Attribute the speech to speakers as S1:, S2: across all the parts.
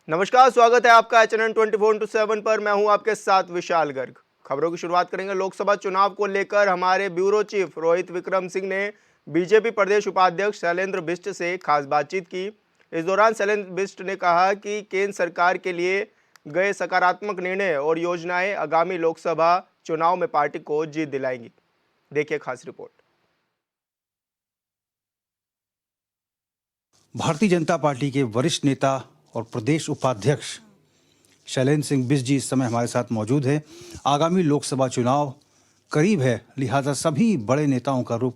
S1: नमस्कार, स्वागत है आपका एचएनएन 24/7 पर। मैं हूं आपके साथ विशाल गर्ग। खबरों की शुरुआत करेंगे। लोकसभा चुनाव को लेकर हमारे ब्यूरो चीफ रोहित विक्रम सिंह ने बीजेपी प्रदेश उपाध्यक्ष शैलेंद्र बिष्ट से खास बातचीत की। इस दौरान शैलेंद्र बिष्ट ने कहा कि केंद्र सरकार के लिए गए सकारात्मक निर्णय और योजनाएं आगामी लोकसभा चुनाव में पार्टी को जीत दिलाएंगी। देखिए खास रिपोर्ट।
S2: भारतीय जनता पार्टी के वरिष्ठ नेता और प्रदेश उपाध्यक्ष शैलेंद्र सिंह बिष्ट जी इस समय हमारे साथ मौजूद हैं। आगामी लोकसभा चुनाव करीब है, लिहाजा सभी बड़े नेताओं का रुख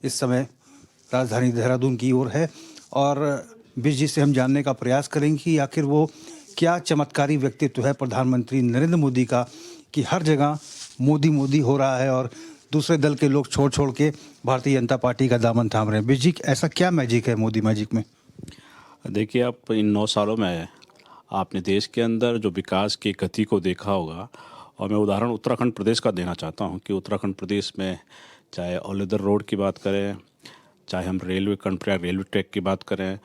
S2: इस समय राजधानी देहरादून की ओर है और बिष्ट जी से हम जानने का प्रयास करेंगे कि आखिर वो क्या चमत्कारी व्यक्तित्व है प्रधानमंत्री नरेंद्र मोदी का कि हर जगह मोदी मोदी हो रहा है और दूसरे दल के लोग छोड़ छोड़ के भारतीय जनता पार्टी का दामन थाम रहे हैं। बिष्ट जी, ऐसा क्या मैजिक है मोदी मैजिक में?
S3: देखिए, आप इन 9 सालों में आपने देश के अंदर जो विकास की गति को देखा होगा, और मैं उदाहरण उत्तराखंड प्रदेश का देना चाहता हूं कि उत्तराखंड प्रदेश में चाहे औलेदर रोड की बात करें, चाहे हम रेलवे कर्णप्रयाग रेलवे ट्रैक की बात करें,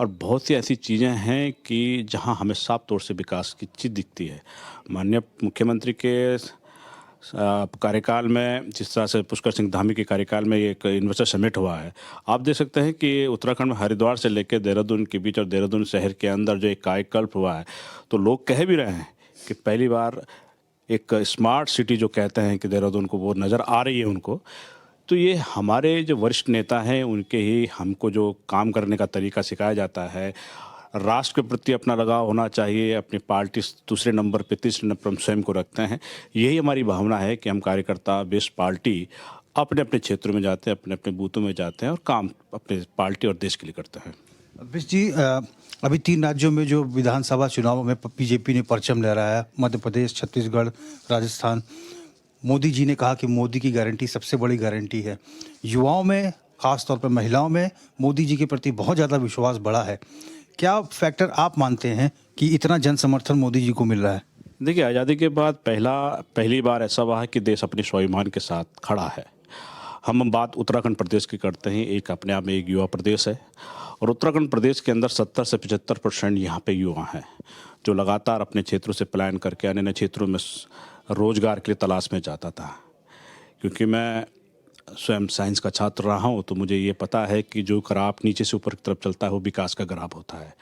S3: और बहुत सी ऐसी चीज़ें हैं कि जहां हमें साफ तौर से विकास की चीज़ दिखती है। माननीय मुख्यमंत्री के कार्यकाल में जिस तरह से पुष्कर सिंह धामी के कार्यकाल में एक इन्वेस्टर समिट हुआ है, आप देख सकते हैं कि उत्तराखंड में हरिद्वार से लेकर देहरादून के बीच और देहरादून शहर के अंदर जो एक कायाकल्प हुआ है, तो लोग कह भी रहे हैं कि पहली बार एक स्मार्ट सिटी जो कहते हैं कि देहरादून को, वो नज़र आ रही है उनको। तो ये हमारे जो वरिष्ठ नेता हैं उनके ही हमको जो काम करने का तरीका सिखाया जाता है, राष्ट्र के प्रति अपना लगाव होना चाहिए, अपनी पार्टी दूसरे नंबर पे, तीसरे नंबर पर हम स्वयं को रखते हैं। यही हमारी भावना है कि हम कार्यकर्ता बेस्ड पार्टी अपने अपने क्षेत्रों में जाते हैं, अपने अपने बूथों में जाते हैं और काम अपने पार्टी और देश के लिए करते हैं।
S2: बिष्ट जी, अभी 3 राज्यों में जो विधानसभा चुनावों में बीजेपी ने परचम लहराया है, मध्य प्रदेश, छत्तीसगढ़, राजस्थान। मोदी जी ने कहा कि मोदी की गारंटी सबसे बड़ी गारंटी है। युवाओं में, खासतौर पर महिलाओं में मोदी जी के प्रति बहुत ज़्यादा विश्वास बढ़ा है। क्या फैक्टर आप मानते हैं कि इतना जन समर्थन मोदी जी को मिल रहा है?
S3: देखिए, आज़ादी के बाद पहली बार ऐसा हुआ है कि देश अपने स्वाभिमान के साथ खड़ा है। हम बात उत्तराखंड प्रदेश की करते हैं, एक अपने आप में एक युवा प्रदेश है, और उत्तराखंड प्रदेश के अंदर 70 से 75% यहाँ पे युवा हैं जो लगातार अपने क्षेत्रों से पलायन करके अन्य क्षेत्रों में रोजगार के लिए तलाश में जाता था। क्योंकि मैं स्वयं साइंस का छात्र रहा हूँ, तो मुझे ये पता है कि जो ग्राफ नीचे से ऊपर की तरफ चलता है वो विकास का ग्राफ होता है।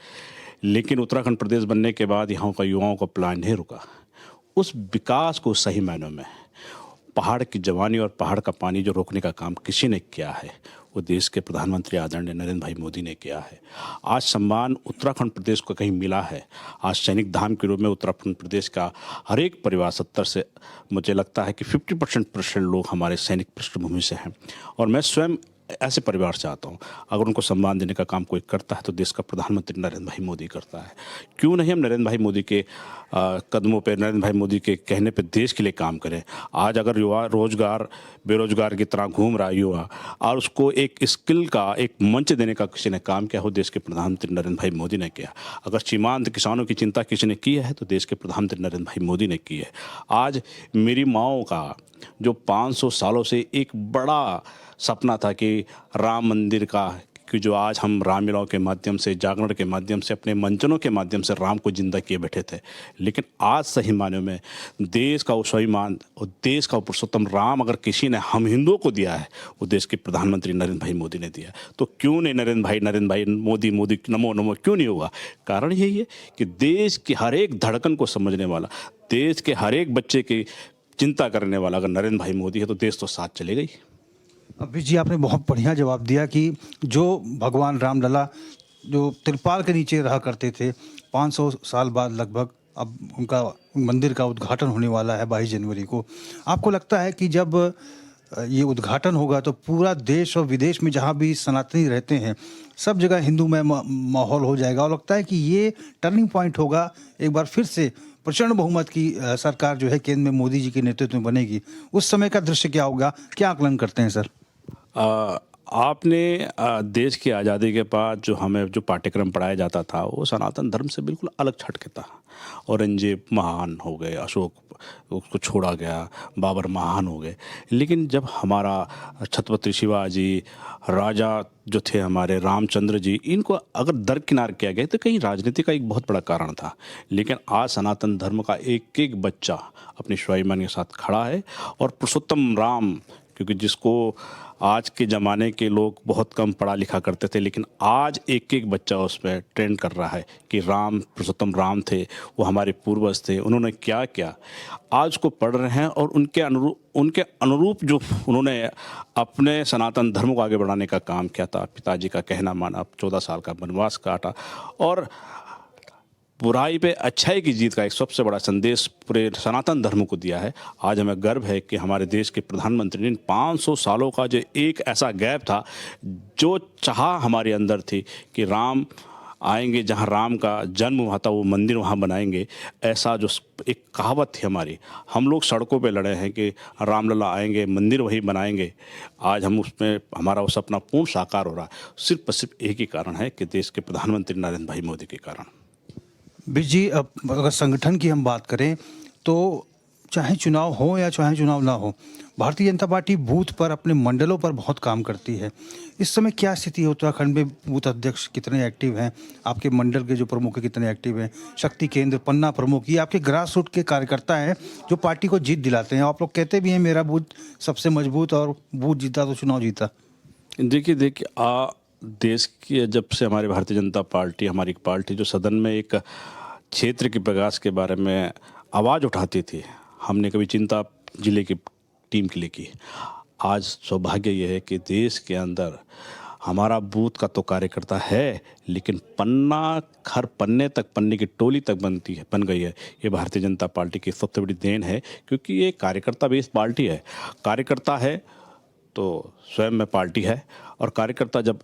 S3: लेकिन उत्तराखंड प्रदेश बनने के बाद यहाँ का युवाओं का पलायन नहीं रुका। उस विकास को सही मायनों में पहाड़ की जवानी और पहाड़ का पानी जो रोकने का काम किसी ने किया है, वो देश के प्रधानमंत्री आदरणीय नरेंद्र भाई मोदी ने किया है। आज सम्मान उत्तराखंड प्रदेश को कहीं मिला है। आज सैनिक धाम के रूप में उत्तराखंड प्रदेश का हर एक परिवार 70 से मुझे लगता है कि 50% लोग हमारे सैनिक पृष्ठभूमि से हैं, और मैं स्वयं ऐसे परिवार से आता हूँ। अगर उनको सम्मान देने का काम कोई करता है तो देश का प्रधानमंत्री नरेंद्र भाई मोदी करता है। क्यों नहीं हम नरेंद्र भाई मोदी के कदमों पे, नरेंद्र भाई मोदी के कहने पे देश के लिए काम करें। आज अगर युवा बेरोजगार की तरह घूम रहा युवा, और उसको एक स्किल का एक मंच देने का किसी ने काम किया हो, देश के प्रधानमंत्री नरेंद्र भाई मोदी ने किया। अगर सीमांत किसानों की चिंता किसी ने की है तो देश के प्रधानमंत्री नरेंद्र भाई मोदी ने की है। आज मेरी माँओं का जो 500 सालों से एक बड़ा सपना था कि राम मंदिर का, कि जो आज हम रामलीलाओं के माध्यम से, जागरण के माध्यम से, अपने मंचनों के माध्यम से राम को जिंदा किए बैठे थे, लेकिन आज सही मायने में देश का वो स्वाभिमान और देश का पुरुषोत्तम राम अगर किसी ने हम हिंदुओं को दिया है, वो देश के प्रधानमंत्री नरेंद्र भाई मोदी ने दिया। तो क्यों नहीं नरेंद्र भाई मोदी नमो नमो क्यों नहीं होगा? कारण यही है कि देश की हर एक धड़कन को समझने वाला, देश के हर एक बच्चे की चिंता करने वाला अगर नरेंद्र भाई मोदी है तो देश तो साथ चलेगा ही।
S2: बिष्ट जी, आपने बहुत बढ़िया जवाब दिया कि जो भगवान रामलला जो त्रिपाल के नीचे रहा करते थे, 500 साल बाद लगभग अब उनका मंदिर का उद्घाटन होने वाला है 22 जनवरी को। आपको लगता है कि जब ये उद्घाटन होगा तो पूरा देश और विदेश में जहाँ भी सनातनी रहते हैं सब जगह हिंदूमय माहौल हो जाएगा, और लगता है कि ये टर्निंग पॉइंट होगा, एक बार फिर से प्रचंड बहुमत की सरकार जो है केंद्र में मोदी जी के नेतृत्व में बनेगी। उस समय का दृश्य क्या होगा, क्या आकलन करते हैं सर?
S3: आपने देश की आज़ादी के बाद जो हमें जो पाठ्यक्रम पढ़ाया जाता था वो सनातन धर्म से बिल्कुल अलग छटके था। औरंगजेब महान हो गए, अशोक उसको छोड़ा गया, बाबर महान हो गए। लेकिन जब हमारा छत्रपति शिवाजी, राजा जो थे हमारे रामचंद्र जी, इनको अगर दरकिनार किया गया तो कहीं राजनीति का एक बहुत बड़ा कारण था। लेकिन आज सनातन धर्म का एक एक बच्चा अपने स्वाभिमान के साथ खड़ा है और पुरुषोत्तम राम, क्योंकि जिसको आज के ज़माने के लोग बहुत कम पढ़ा लिखा करते थे, लेकिन आज एक एक बच्चा उसमें ट्रेंड कर रहा है कि राम, पुरुषोत्तम राम थे, वो हमारे पूर्वज थे, उन्होंने क्या क्या आज को पढ़ रहे हैं। और उनके अनुरूप जो उन्होंने अपने सनातन धर्म को आगे बढ़ाने का काम किया था, पिताजी का कहना माना, 14 साल का वनवास काटा और बुराई पे अच्छाई की जीत का एक सबसे बड़ा संदेश पूरे सनातन धर्म को दिया है। आज हमें गर्व है कि हमारे देश के प्रधानमंत्री ने 500 सालों का जो एक ऐसा गैप था, जो चाह हमारे अंदर थी कि राम आएंगे, जहाँ राम का जन्म हुआ था वो मंदिर वहाँ बनाएंगे, ऐसा जो एक कहावत थी हमारी, हम लोग सड़कों पे लड़े हैं कि रामलला आएंगे, मंदिर वही बनाएंगे। आज हम उसमें हमारा वो सपना पूर्ण साकार हो रहा है। सिर्फ एक ही कारण है कि देश के प्रधानमंत्री नरेंद्र भाई मोदी के कारण।
S2: बिज जी, अब अगर संगठन की हम बात करें तो चाहे चुनाव हो या चाहे चुनाव ना हो, भारतीय जनता पार्टी बूथ पर, अपने मंडलों पर बहुत काम करती है। इस समय क्या स्थिति है उत्तराखंड में? बूथ अध्यक्ष कितने एक्टिव हैं? आपके मंडल के जो प्रमुख हैं कितने एक्टिव हैं? शक्ति केंद्र, पन्ना प्रमुख, ये आपके ग्रास रूट के कार्यकर्ता हैं जो पार्टी को जीत दिलाते हैं। आप लोग कहते भी हैं मेरा बूथ सबसे मजबूत और बूथ जीता तो चुनाव जीता।
S3: देखिए देश की जब से हमारी भारतीय जनता पार्टी, हमारी एक पार्टी जो सदन में एक क्षेत्र के विकास के बारे में आवाज़ उठाती थी, हमने कभी चिंता जिले की टीम के लिए की। आज सौभाग्य यह है कि देश के अंदर हमारा बूथ का तो कार्यकर्ता है, लेकिन हर पन्ने तक, पन्ने की टोली तक बन गई है। ये भारतीय जनता पार्टी की सबसे बड़ी देन है, क्योंकि ये कार्यकर्ता बेस्ड पार्टी है। कार्यकर्ता है तो स्वयं में पार्टी है, और कार्यकर्ता जब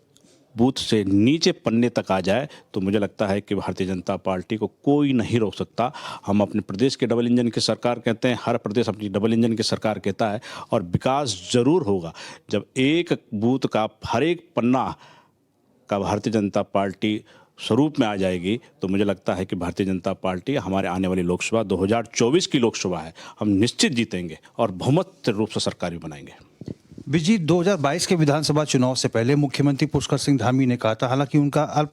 S3: बूथ से नीचे पन्ने तक आ जाए तो मुझे लगता है कि भारतीय जनता पार्टी को कोई नहीं रोक सकता। हम अपने प्रदेश के डबल इंजन की सरकार कहते हैं, हर प्रदेश अपनी डबल इंजन की सरकार कहता है, और विकास जरूर होगा जब एक बूथ का हर एक पन्ना का भारतीय जनता पार्टी स्वरूप में आ जाएगी। तो मुझे लगता है कि भारतीय जनता पार्टी हमारे आने वाली लोकसभा 2024 की लोकसभा है, हम निश्चित जीतेंगे और बहुमत रूप से सरकार भी बनाएंगे।
S2: बिजी, 2022 के विधानसभा चुनाव से पहले मुख्यमंत्री पुष्कर सिंह धामी ने कहा था, हालांकि उनका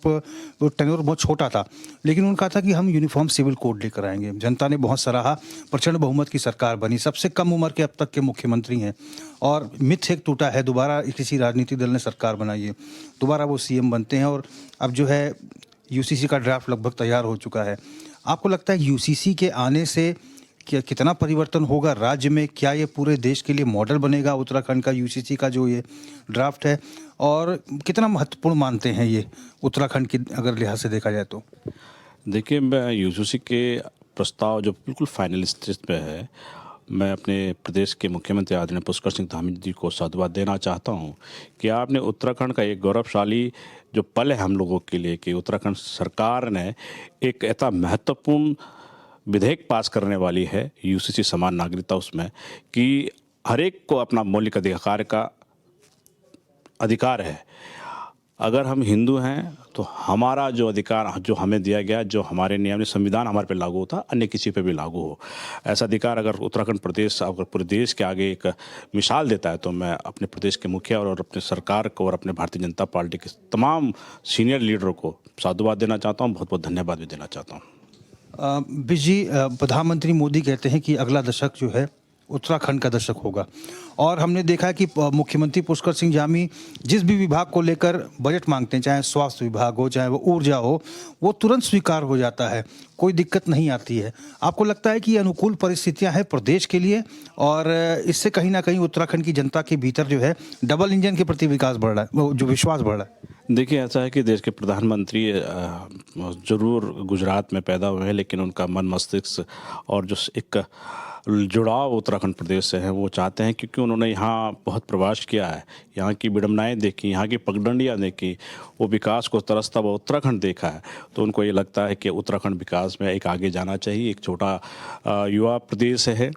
S2: टेन्योर बहुत छोटा था, लेकिन उन्होंने कहा था कि हम यूनिफॉर्म सिविल कोड लेकर आएंगे। जनता ने बहुत सराहा, प्रचंड बहुमत की सरकार बनी, सबसे कम उम्र के अब तक के मुख्यमंत्री हैं, और मिथ एक टूटा है, दोबारा किसी राजनीतिक दल ने सरकार बनाई है, दोबारा वो सीएम बनते हैं। और अब जो है यूसीसी का ड्राफ्ट लगभग तैयार हो चुका है। आपको लगता है यूसीसी के आने से क्या कितना परिवर्तन होगा राज्य में? क्या ये पूरे देश के लिए मॉडल बनेगा उत्तराखंड का यूसीसी का जो ये ड्राफ्ट है, और कितना महत्वपूर्ण मानते हैं ये उत्तराखंड की अगर लिहाज से देखा जाए तो?
S3: देखिए, मैं यूसीसी के प्रस्ताव जो बिल्कुल फाइनल स्टेज पे है, मैं अपने प्रदेश के मुख्यमंत्री आदरणीय पुष्कर सिंह धामी जी को साधुवाद देना चाहता हूं कि आपने उत्तराखंड का एक गौरवशाली जो पल है हम लोगों के लिए, कि उत्तराखंड सरकार ने एक ऐसा महत्वपूर्ण विधेयक पास करने वाली है, यूसीसी समान नागरिकता, उसमें कि हर एक को अपना मौलिक अधिकार का अधिकार है। अगर हम हिंदू हैं तो हमारा जो अधिकार जो हमें दिया गया, जो हमारे नियम संविधान हमारे पे लागू होता, अन्य किसी पे भी लागू हो, ऐसा अधिकार अगर उत्तराखंड प्रदेश अगर पूरे देश के आगे एक मिसाल देता है, तो मैं अपने प्रदेश के मुखिया और अपने सरकार को और अपने भारतीय जनता पार्टी के तमाम सीनियर लीडरों को साधुवाद देना चाहता हूँ, बहुत बहुत धन्यवाद भी देना चाहता हूँ।
S2: बिजी, प्रधानमंत्री मोदी कहते हैं कि अगला दशक जो है उत्तराखंड का दशक होगा, और हमने देखा है कि मुख्यमंत्री पुष्कर सिंह धामी जिस भी विभाग को लेकर बजट मांगते हैं, चाहे स्वास्थ्य विभाग हो, चाहे वो ऊर्जा हो, वो तुरंत स्वीकार हो जाता है, कोई दिक्कत नहीं आती है। आपको लगता है कि ये अनुकूल परिस्थितियां हैं प्रदेश के लिए, और इससे कहीं ना कहीं उत्तराखंड की जनता के भीतर जो है डबल इंजन के प्रति विकास बढ़ रहा है, वो जो विश्वास बढ़ रहा है?
S3: देखिए, ऐसा है कि देश के प्रधानमंत्री जरूर गुजरात में पैदा हुए हैं, लेकिन उनका मन मस्तिष्क और जो एक जुड़ाव उत्तराखंड प्रदेश से है, वो चाहते हैं, क्योंकि उन्होंने यहाँ बहुत प्रवास किया है, यहाँ की विडम्बनाएँ देखी, यहाँ की पगडंडियाँ देखी, वो विकास को तरसता हुआ उत्तराखंड देखा है, तो उनको ये लगता है कि उत्तराखंड विकास में एक आगे जाना चाहिए। एक छोटा युवा प्रदेश है,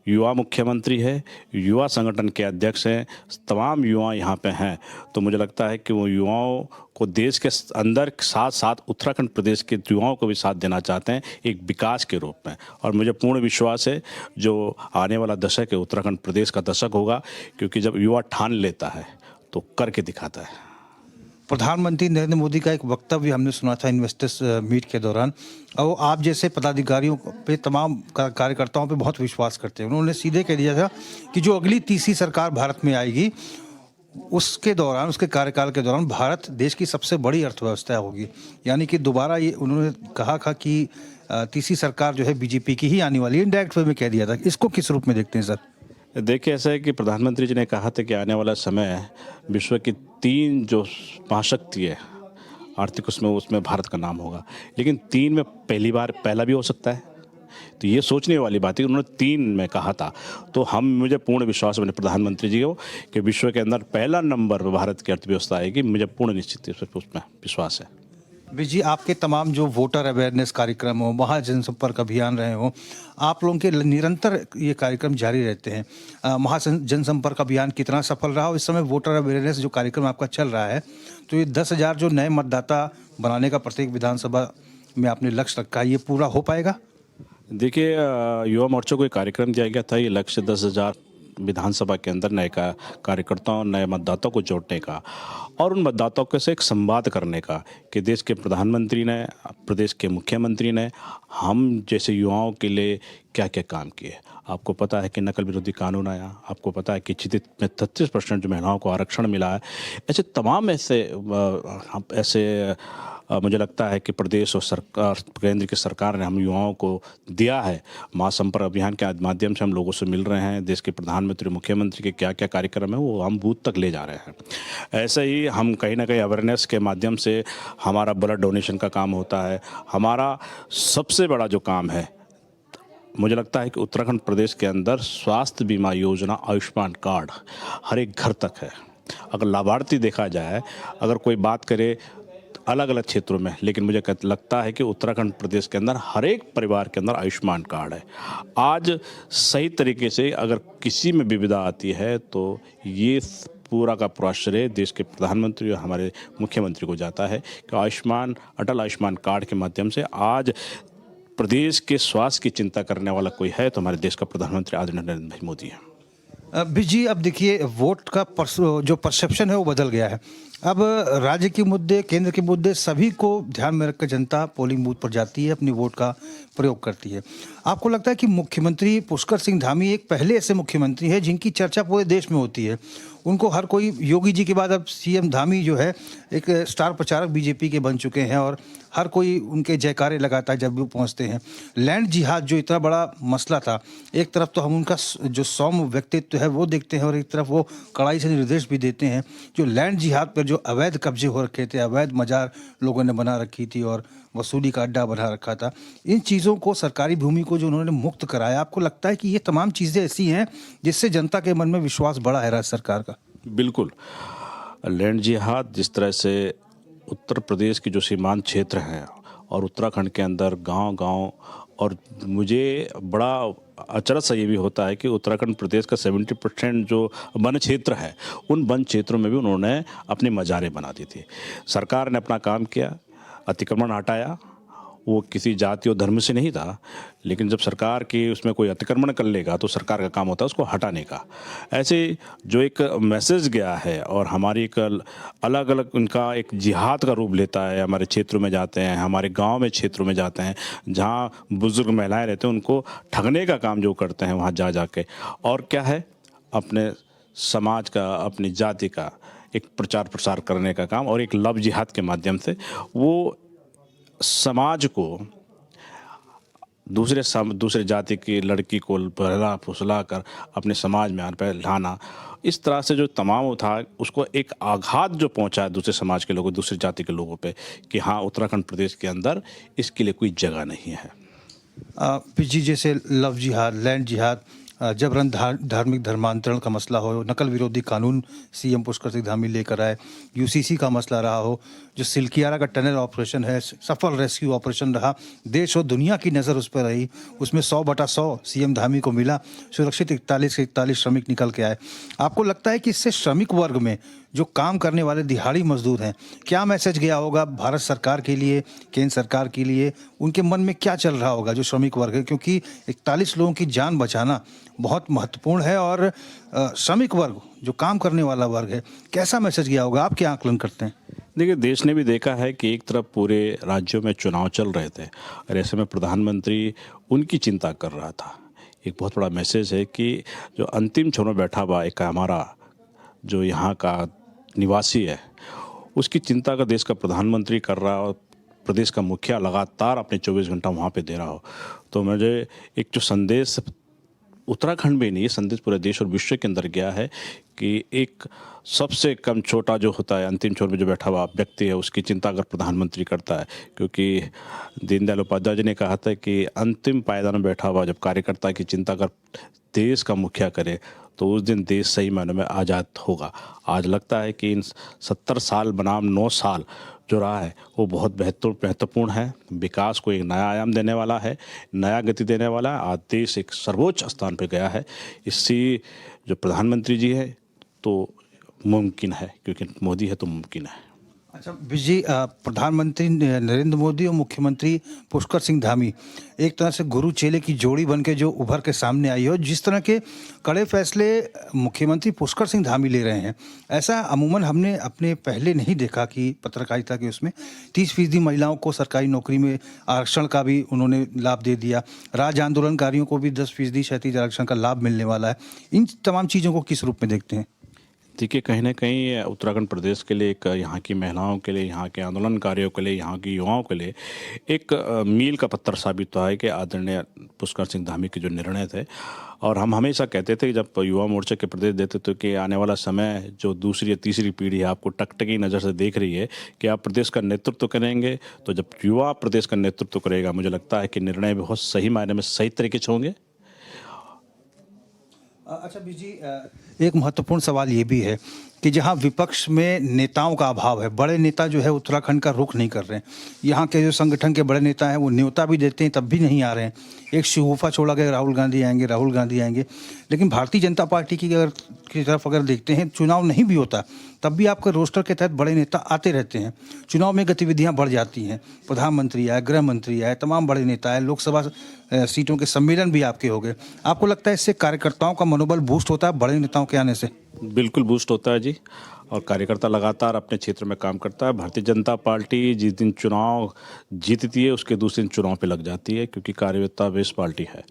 S3: युवा मुख्यमंत्री है, युवा संगठन के अध्यक्ष हैं, तमाम युवा यहाँ पे हैं। तो मुझे लगता है कि वो युवाओं को देश के अंदर साथ साथ उत्तराखंड प्रदेश के युवाओं को भी साथ देना चाहते हैं एक विकास के रूप में। और मुझे पूर्ण विश्वास है जो आने वाला दशक है उत्तराखंड प्रदेश का दशक होगा, क्योंकि जब युवा ठान लेता है तो करके दिखाता है।
S2: प्रधानमंत्री नरेंद्र मोदी का एक वक्तव्य हमने सुना था इन्वेस्टर्स मीट के दौरान, और आप जैसे पदाधिकारियों पे, तमाम कार्यकर्ताओं पे बहुत विश्वास करते हैं। उन्होंने सीधे कह दिया था कि जो अगली तीसरी सरकार भारत में आएगी उसके दौरान, उसके कार्यकाल के दौरान भारत देश की सबसे बड़ी अर्थव्यवस्था होगी। यानी कि दोबारा ये उन्होंने कहा था कि तीसरी सरकार जो है बीजेपी की ही आने वाली है, इनडायरेक्ट वे में कह दिया था। इसको किस रूप में देखते हैं सर?
S3: देखिए, ऐसा है कि प्रधानमंत्री जी ने कहा था कि आने वाला समय विश्व की 3 जो महाशक्ति है आर्थिक, उसमें भारत का नाम होगा। लेकिन 3 में पहला भी हो सकता है, तो ये सोचने वाली बात है। उन्होंने 3 में कहा था, तो मुझे पूर्ण विश्वास है अपने प्रधानमंत्री जी को कि विश्व के अंदर पहला नंबर पर भारत की अर्थव्यवस्था आएगी। मुझे पूर्ण निश्चित उसमें विश्वास है।
S2: जी, आपके तमाम जो वोटर अवेयरनेस कार्यक्रम हो, महा जनसंपर्क अभियान रहे हो, आप लोगों के निरंतर ये कार्यक्रम जारी रहते हैं। महा जनसंपर्क अभियान कितना सफल रहा, और इस समय वोटर अवेयरनेस जो कार्यक्रम आपका चल रहा है, तो ये 10,000 जो नए मतदाता बनाने का प्रत्येक विधानसभा में आपने लक्ष्य रखा है, ये पूरा हो पाएगा?
S3: देखिए, युवा मोर्चा को एक कार्यक्रम दिया गया था, ये लक्ष्य 10,000 विधानसभा के अंदर नए कार्यकर्ताओं, नए मतदाताओं को जोड़ने का और उन मतदाताओं के से एक संवाद करने का कि देश के प्रधानमंत्री ने, प्रदेश के मुख्यमंत्री ने हम जैसे युवाओं के लिए क्या क्या काम किए। आपको पता है कि नकल विरोधी कानून आया, आपको पता है कि चितित में 33% जो महिलाओं को आरक्षण मिला है। ऐसे तमाम ऐसे मुझे लगता है कि प्रदेश और सरकार, केंद्र की सरकार ने हम युवाओं को दिया है। महासंपर्क अभियान के माध्यम से हम लोगों से मिल रहे हैं। देश के प्रधानमंत्री, मुख्यमंत्री के क्या क्या कार्यक्रम है वो हम बूथ तक ले जा रहे हैं। ऐसे ही हम कहीं ना कहीं अवेयरनेस के माध्यम से हमारा ब्लड डोनेशन का काम होता है। हमारा सबसे बड़ा जो काम है, मुझे लगता है कि उत्तराखंड प्रदेश के अंदर स्वास्थ्य बीमा योजना, आयुष्मान कार्ड हर एक घर तक है। अगर लाभार्थी देखा जाए, अगर कोई बात करे अलग अलग क्षेत्रों में, लेकिन मुझे लगता है कि उत्तराखंड प्रदेश के अंदर हर एक परिवार के अंदर आयुष्मान कार्ड है। आज सही तरीके से अगर किसी में विविधा आती है तो ये पूरा का पूरा श्रेय देश के प्रधानमंत्री और हमारे मुख्यमंत्री को जाता है कि अटल आयुष्मान कार्ड के माध्यम से आज प्रदेश के स्वास्थ्य की चिंता करने वाला कोई है तो हमारे देश का प्रधानमंत्री आदरणीय नरेंद्र भाई मोदी है।
S2: जी, अब देखिए, वोट का जो परसेप्शन है वो बदल गया है। अब राज्य के मुद्दे, केंद्र के मुद्दे, सभी को ध्यान में रखकर जनता पोलिंग बूथ पर जाती है, अपनी वोट का प्रयोग करती है। आपको लगता है कि मुख्यमंत्री पुष्कर सिंह धामी एक पहले ऐसे मुख्यमंत्री है जिनकी चर्चा पूरे देश में होती है? उनको हर कोई, योगी जी के बाद अब सीएम धामी जो है एक स्टार प्रचारक बीजेपी के बन चुके हैं और हर कोई उनके जयकारे लगाता है जब भी वो पहुंचते हैं। लैंड जिहाद जो इतना बड़ा मसला था, एक तरफ तो हम उनका जो सौम्य व्यक्तित्व है वो देखते हैं और एक तरफ वो कड़ाई से निर्देश भी देते हैं। जो लैंड जिहाद पर जो अवैध कब्जे हो रखे थे, अवैध मजार लोगों ने बना रखी थी और वसूली का अड्डा बना रखा था, इन चीज़ों को, सरकारी भूमि को जो उन्होंने मुक्त कराया, आपको लगता है कि ये तमाम चीज़ें ऐसी हैं जिससे जनता के मन में विश्वास बढ़ा है राज्य सरकार का?
S3: बिल्कुल। लैंड जिहाद जिस तरह से उत्तर प्रदेश की जो सीमांत क्षेत्र हैं और उत्तराखंड के अंदर गांव-गांव, और मुझे बड़ा अचरज सा ये भी होता है कि उत्तराखंड प्रदेश का 70% जो वन क्षेत्र है, उन वन क्षेत्रों में भी उन्होंने अपनी मज़ारें बना दी थी। सरकार ने अपना काम किया, अतिक्रमण हटाया। वो किसी जाति और धर्म से नहीं था, लेकिन जब सरकार की उसमें कोई अतिक्रमण कर लेगा तो सरकार का काम होता है उसको हटाने का। ऐसे जो एक मैसेज गया है और हमारी एक अलग अलग उनका एक जिहाद का रूप लेता है। हमारे क्षेत्रों में जाते हैं, हमारे गांव में क्षेत्रों में जाते हैं जहां बुजुर्ग महिलाएं रहते हैं, उनको ठगने का काम जो करते हैं वहां जा के, और क्या है, अपने समाज का, अपनी जाति का एक प्रचार प्रसार करने का काम, और एक लव जिहाद के माध्यम से वो समाज को दूसरे जाति की लड़की को बहला फुसला कर अपने समाज में लाना, इस तरह से जो तमाम था उसको एक आघात जो पहुंचा है दूसरे समाज के लोगों, दूसरी जाति के लोगों पे, कि हाँ, उत्तराखंड प्रदेश के अंदर इसके लिए कोई जगह नहीं है।
S2: जी, जैसे लव जिहाद, लैंड जिहाद, जबरन धार्मिक धर्मांतरण का मसला हो, नकल विरोधी कानून सीएम पुष्कर सिंह धामी लेकर आए, यूसीसी का मसला रहा हो, जो सिलकियारा का टनल ऑपरेशन है, सफल रेस्क्यू ऑपरेशन रहा, देश और दुनिया की नज़र उस पर रही, उसमें 100/100 सीएम धामी को मिला, सुरक्षित 41 से 41 श्रमिक निकल के आए। आपको लगता है कि इससे श्रमिक वर्ग में जो काम करने वाले दिहाड़ी मजदूर हैं, क्या मैसेज गया होगा भारत सरकार के लिए, केंद्र सरकार के लिए, उनके मन में क्या चल रहा होगा जो श्रमिक वर्ग है? क्योंकि 41 लोगों की जान बचाना बहुत महत्वपूर्ण है और श्रमिक वर्ग जो काम करने वाला वर्ग है, कैसा मैसेज गया होगा? आप क्या आकलन करते हैं?
S3: देखिए, देश ने भी देखा है कि एक तरफ पूरे राज्यों में चुनाव चल रहे थे और ऐसे में प्रधानमंत्री उनकी चिंता कर रहा था। एक बहुत बड़ा मैसेज है कि जो अंतिम छोर में बैठा हुआ एक हमारा जो यहाँ का निवासी है, उसकी चिंता का देश का प्रधानमंत्री कर रहा है और प्रदेश का मुखिया लगातार अपने 24 घंटा वहाँ पे दे रहा हो, तो मुझे एक जो संदेश उत्तराखंड में नहीं, ये संदेश पूरे देश और विश्व के अंदर गया है कि एक सबसे कम छोटा जो होता है, अंतिम छोर में जो बैठा हुआ व्यक्ति है, उसकी चिंता अगर प्रधानमंत्री करता है, क्योंकि दीनदयाल उपाध्याय जी ने कहा था कि अंतिम पायदान में बैठा हुआ जब कार्यकर्ता की चिंता अगर देश का मुखिया करे तो उस दिन देश सही मायनों में आज़ाद होगा। आज लगता है कि इन 70 साल बनाम 9 साल जो रहा है वो बहुत महत्वपूर्ण है, विकास को एक नया आयाम देने वाला है, नया गति देने वाला है। आज देश एक सर्वोच्च स्थान पे गया है, इससे जो प्रधानमंत्री जी है तो मुमकिन है, क्योंकि मोदी है तो मुमकिन है।
S2: अच्छा विज जी, प्रधानमंत्री नरेंद्र मोदी और मुख्यमंत्री पुष्कर सिंह धामी एक तरह से गुरु चेले की जोड़ी बन के जो उभर के सामने आई हो, जिस तरह के कड़े फैसले मुख्यमंत्री पुष्कर सिंह धामी ले रहे हैं, ऐसा अमूमन हमने अपने पहले नहीं देखा कि पत्रकारिता के उसमें 30% महिलाओं को सरकारी नौकरी में आरक्षण का भी उन्होंने लाभ दे दिया, राज्य आंदोलनकारियों को भी 10% क्षैतिज आरक्षण का लाभ मिलने वाला है। इन तमाम चीज़ों को किस रूप में देखते हैं?
S3: देखिए, कहीं ना कहीं उत्तराखंड प्रदेश के लिए, एक यहाँ की महिलाओं के लिए, यहाँ के आंदोलनकारियों के लिए, यहाँ की युवाओं के लिए एक मील का पत्थर साबित हुआ है कि आदरणीय पुष्कर सिंह धामी के जो निर्णय थे। और हम हमेशा कहते थे जब युवा मोर्चे के प्रदेश देते थे कि आने वाला समय जो दूसरी या तीसरी पीढ़ी है आपको टकटकी नज़र से देख रही है कि आप प्रदेश का नेतृत्व करेंगे, तो जब युवा प्रदेश का नेतृत्व करेगा, मुझे लगता है कि निर्णय बहुत सही मायने में सही तरीके से होंगे।
S2: अच्छा विज जी, एक महत्वपूर्ण सवाल ये भी है कि जहाँ विपक्ष में नेताओं का अभाव है, बड़े नेता जो है उत्तराखंड का रुख नहीं कर रहे हैं, यहाँ के जो संगठन के बड़े नेता हैं वो न्योता भी देते हैं तब भी नहीं आ रहे हैं। एक शिगुफा छोड़ा गया राहुल गांधी आएंगे, लेकिन भारतीय जनता पार्टी की तरफ अगर देखते हैं, चुनाव नहीं भी होता तब भी आपके रोस्टर के तहत बड़े नेता आते रहते हैं, चुनाव में गतिविधियां बढ़ जाती हैं, प्रधानमंत्री आए, गृह मंत्री आए, तमाम बड़े नेता आए, लोकसभा सीटों के सम्मेलन भी आपके हो गए। आपको लगता है इससे कार्यकर्ताओं का मनोबल बूस्ट होता है बड़े नेताओं के आने से?
S3: बिल्कुल बूस्ट होता है जी, और कार्यकर्ता लगातार अपने क्षेत्र में काम करता है। भारतीय जनता पार्टी जिस दिन चुनाव जीतती है उसके दूसरे दिन चुनाव पे लग जाती है, क्योंकि कार्यकर्ता बेस्ड पार्टी है।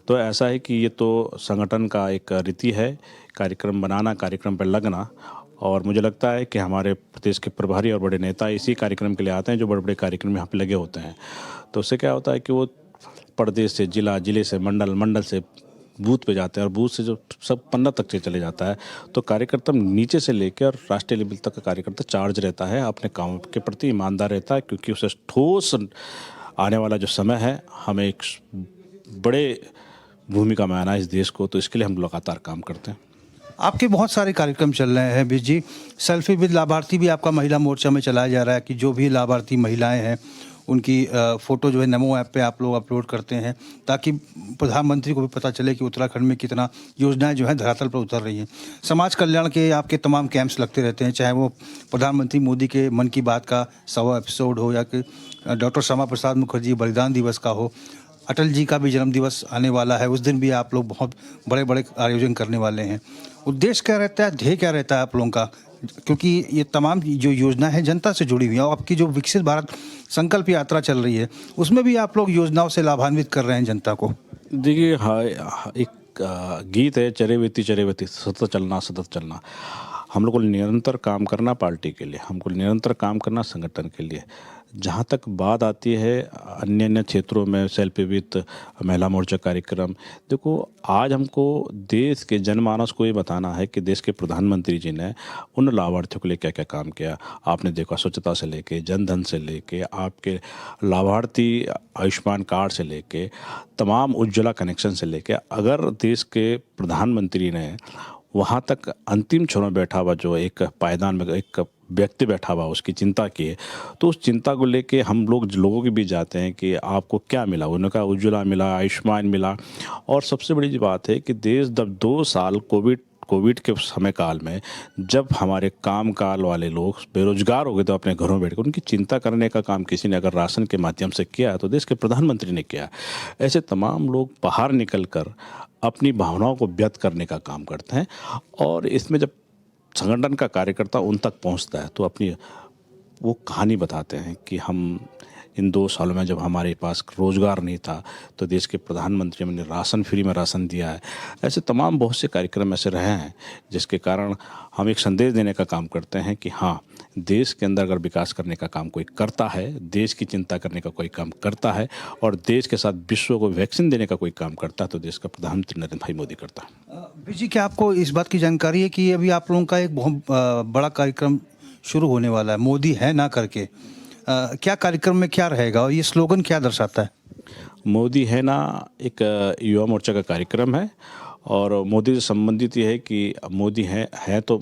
S3: तो ऐसा है कि ये तो संगठन का एक रीति है, कार्यक्रम बनाना, कार्यक्रम पर लगना। और मुझे लगता है कि हमारे प्रदेश के प्रभारी और बड़े नेता इसी कार्यक्रम के लिए आते हैं, जो बड़े बड़े कार्यक्रम यहाँ पे लगे होते हैं। तो उससे क्या होता है कि वो प्रदेश से जिला, जिले से मंडल, मंडल से बूथ पे जाते हैं और बूथ से जो सब पन्ना तक से चले जाता है। तो कार्यकर्ता नीचे से लेकर राष्ट्रीय लेवल तक का कार्यकर्ता चार्ज रहता है, अपने काम के प्रति ईमानदार रहता है, क्योंकि उसे ठोस आने वाला जो समय है हमें एक बड़े भूमिका में आना है इस देश को, तो इसके लिए हम लगातार काम करते हैं।
S2: आपके बहुत सारे कार्यक्रम चल रहे हैं विज जी, सेल्फी विद लाभार्थी भी आपका महिला मोर्चा में चलाया जा रहा है कि जो भी लाभार्थी महिलाएं हैं उनकी फ़ोटो जो है नमो ऐप पे आप लोग अपलोड करते हैं, ताकि प्रधानमंत्री को भी पता चले कि उत्तराखंड में कितना योजनाएं जो है धरातल पर उतर रही हैं। समाज कल्याण के आपके तमाम कैंप्स लगते रहते हैं, चाहे वो प्रधानमंत्री मोदी के मन की बात का 100वां एपिसोड हो या कि डॉक्टर श्यामा प्रसाद मुखर्जी बलिदान दिवस का हो, अटल जी का भी जन्मदिवस आने वाला है, उस दिन भी आप लोग बहुत बड़े बड़े आयोजन करने वाले हैं। उद्देश्य क्या रहता है, ध्येय क्या रहता है आप लोगों का? क्योंकि ये तमाम जो योजना है जनता से जुड़ी हुई है, और आपकी जो विकसित भारत संकल्प यात्रा चल रही है उसमें भी आप लोग योजनाओं से लाभान्वित कर रहे हैं जनता को।
S3: देखिए, हाँ, एक गीत है, चरेवेती चरेवेती, सतत चलना सतत चलना। हम लोग को निरंतर काम करना पार्टी के लिए, हमको निरंतर काम करना संगठन के लिए। जहाँ तक बात आती है अन्य अन्य क्षेत्रों में सेल्फ वित्त, महिला मोर्चा कार्यक्रम, देखो आज हमको देश के जनमानस को ये बताना है कि देश के प्रधानमंत्री जी ने उन लाभार्थियों के लिए क्या क्या काम किया। आपने देखा स्वच्छता से लेके, जनधन से लेके, आपके लाभार्थी आयुष्मान कार्ड से लेके, तमाम उज्ज्वला कनेक्शन से लेके, अगर देश के प्रधानमंत्री ने वहाँ तक अंतिम छोर में बैठा हुआ जो एक पायदान में एक व्यक्ति बैठा हुआ उसकी चिंता की है, तो उस चिंता को लेके हम लोगों के बीच जाते हैं कि आपको क्या मिला। उन्होंने कहा उज्ज्वला मिला, आयुष्मान मिला। और सबसे बड़ी बात है कि देश जब 2 साल कोविड के समय काल में जब हमारे काम काल वाले लोग बेरोजगार हो गए तो अपने घरों में बैठ कर उनकी चिंता करने का काम किसी ने अगर राशन के माध्यम से किया तो देश के प्रधानमंत्री ने किया। ऐसे तमाम लोग बाहर निकल कर अपनी भावनाओं को व्यक्त करने का काम करते हैं, और इसमें जब संगठन का कार्यकर्ता उन तक पहुंचता है तो अपनी वो कहानी बताते हैं कि हम इन 2 सालों में जब हमारे पास रोज़गार नहीं था तो देश के प्रधानमंत्री ने राशन फ्री में राशन दिया है। ऐसे तमाम बहुत से कार्यक्रम ऐसे रहे हैं जिसके कारण हम एक संदेश देने का काम करते हैं कि हाँ, देश के अंदर अगर विकास करने का काम कोई करता है, देश की चिंता करने का कोई काम करता है और देश के साथ विश्व को वैक्सीन देने का कोई काम करता है तो देश का प्रधानमंत्री नरेंद्र भाई मोदी करता है।
S2: विजय, क्या आपको इस बात की जानकारी है कि अभी आप लोगों का एक बहुत बड़ा कार्यक्रम शुरू होने वाला है, मोदी है ना करके? क्या कार्यक्रम में क्या रहेगा और ये स्लोगन क्या दर्शाता है?
S3: मोदी है ना एक युवा मोर्चा का कार्यक्रम है, और मोदी से संबंधित ये है कि मोदी है तो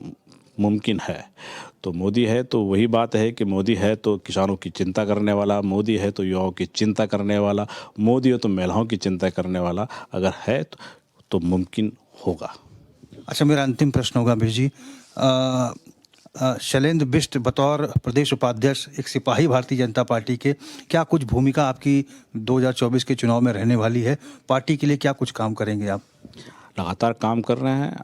S3: मुमकिन है। तो मोदी है तो वही बात है कि मोदी है तो किसानों की चिंता करने वाला, मोदी है तो युवाओं की चिंता करने वाला, मोदी है तो महिलाओं की चिंता करने वाला। अगर है तो मुमकिन होगा।
S2: अच्छा, मेरा अंतिम प्रश्न होगा विजय जी। शैलेंद्र बिष्ट बतौर प्रदेश उपाध्यक्ष, एक सिपाही भारतीय जनता पार्टी के, क्या कुछ भूमिका आपकी 2024 के चुनाव में रहने वाली है? पार्टी के लिए क्या कुछ काम करेंगे आप?
S3: लगातार काम कर रहे हैं।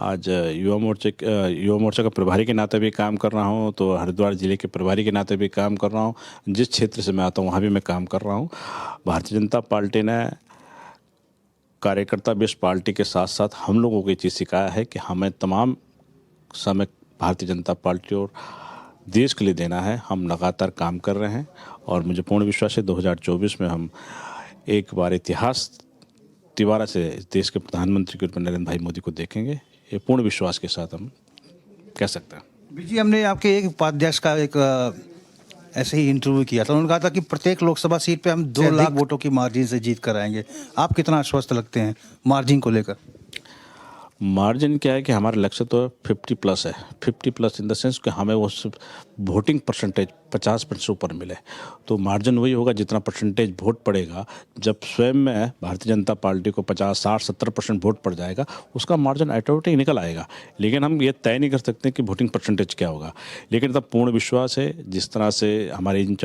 S3: आज युवा मोर्चा का प्रभारी के नाते भी काम कर रहा हूँ, तो हरिद्वार जिले के प्रभारी के नाते भी काम कर रहा हूँ। जिस क्षेत्र से मैं आता हूँ वहाँ भी मैं काम कर रहा हूँ। भारतीय जनता पार्टी ने कार्यकर्ता बेस्ड पार्टी के साथ साथ हम लोगों को ये चीज़ सिखाया है कि हमें तमाम समय भारतीय जनता पार्टी और देश के लिए देना है। हम लगातार काम कर रहे हैं और मुझे पूर्ण विश्वास है 2024 में हम एक बार इतिहास तिवारा से देश के प्रधानमंत्री के रूप में नरेंद्र भाई मोदी को देखेंगे। ये पूर्ण विश्वास के साथ हम कह सकते हैं।
S2: विजय, हमने आपके एक उपाध्यक्ष का एक ऐसे ही इंटरव्यू किया था, उन्होंने कहा था कि प्रत्येक लोकसभा सीट पे हम 2 लाख वोटों की मार्जिन से जीत कर आएंगे। आप कितना आश्वस्त लगते हैं मार्जिन को लेकर?
S3: मार्जिन क्या है कि हमारा लक्ष्य तो 50+ है। 50+ इन द सेंस कि हमें वो वोटिंग परसेंटेज 50% से ऊपर मिले। तो मार्जिन वही होगा जितना परसेंटेज वोट पड़ेगा। जब स्वयं में भारतीय जनता पार्टी को 50, 60, 70% वोट पड़ जाएगा, उसका मार्जिन ऑटोमेटिक निकल आएगा। लेकिन हम ये तय नहीं कर सकते कि वोटिंग परसेंटेज क्या होगा। लेकिन तब पूर्ण विश्वास है जिस तरह से हमारे इन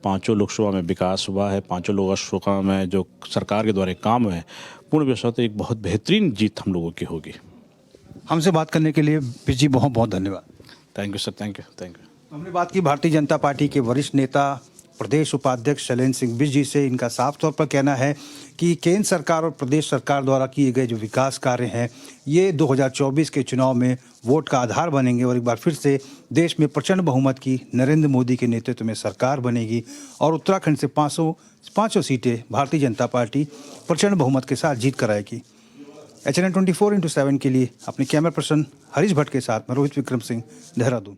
S3: 5 लोकसभा में विकास हुआ है, 5 लोकसभा में जो सरकार के द्वारा काम हुए, पूर्ण विश्वास एक बहुत बेहतरीन जीत हम लोगों की होगी।
S2: हमसे बात करने के लिए विजय बहुत बहुत धन्यवाद।
S3: Thank you sir, thank you.
S2: हमने बात की भारतीय जनता पार्टी के वरिष्ठ नेता प्रदेश उपाध्यक्ष शैलेंद्र सिंह बिष्ट जी से। इनका साफ तौर पर कहना है कि केंद्र सरकार और प्रदेश सरकार द्वारा किए गए जो विकास कार्य हैं ये 2024 के चुनाव में वोट का आधार बनेंगे और एक बार फिर से देश में प्रचंड बहुमत की नरेंद्र मोदी के नेतृत्व में सरकार बनेगी और उत्तराखंड से 500 सीटें भारतीय जनता पार्टी प्रचंड बहुमत के साथ जीत कर आएगी। HNN 24/7 के लिए अपने कैमरा पर्सन हरीश भट्ट के साथ मैं रोहित विक्रम सिंह, देहरादून।